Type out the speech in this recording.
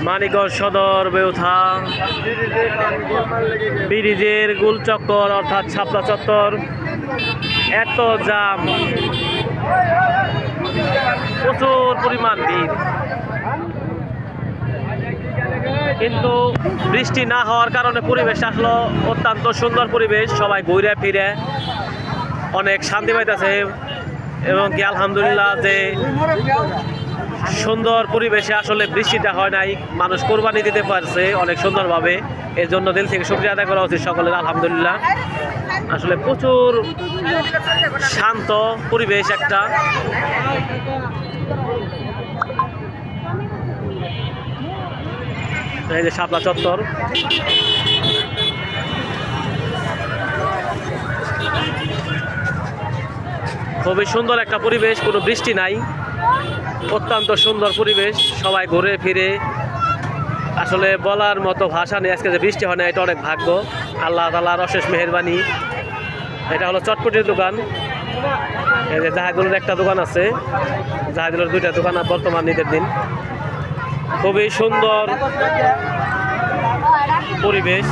মানিকগঞ্জ সদর বেউথা ব্রিজের গোল চক্কর অর্থাৎ শাপলা চত্বর। এত জাম, প্রচুর পরিমাণ ভিড়, কিন্তু বৃষ্টি না হওয়ার কারণে পরিবেশ আসলো অত্যন্ত সুন্দর পরিবেশ। সবাই ঘুরে ফিরে অনেক শান্তি পাইতেছে এবং কি আলহামদুলিল্লাহ যে সুন্দর পরিবেশে আসলে বৃষ্টিটা হয় নাই, মানুষ কোরবানি দিতে পারছে অনেক সুন্দরভাবে। এর জন্য দিল থেকে শুকরিয়া আদায় করা উচিত সকলের আলহামদুলিল্লাহ। আসলে প্রচুর শান্ত পরিবেশ একটা। এই যে শাপলা চত্বর, খুবই সুন্দর একটা পরিবেশ, কোনো বৃষ্টি নাই, অত্যন্ত সুন্দর পরিবেশ। সবাই ঘুরে ফিরে আসলে বলার মতো ভাষা নেই। আজকে যে বৃষ্টি হয় না এটা অনেক ভাগ্য, আল্লাহ তাআলার অশেষ মেহেরবানি। এটা হলো চটপটির দোকান। এই যে জাহিদুলের একটা দোকান আছে, জাহিদুলের দুইটা দোকান বর্তমান ঈদের দিন। খুবই সুন্দর পরিবেশ।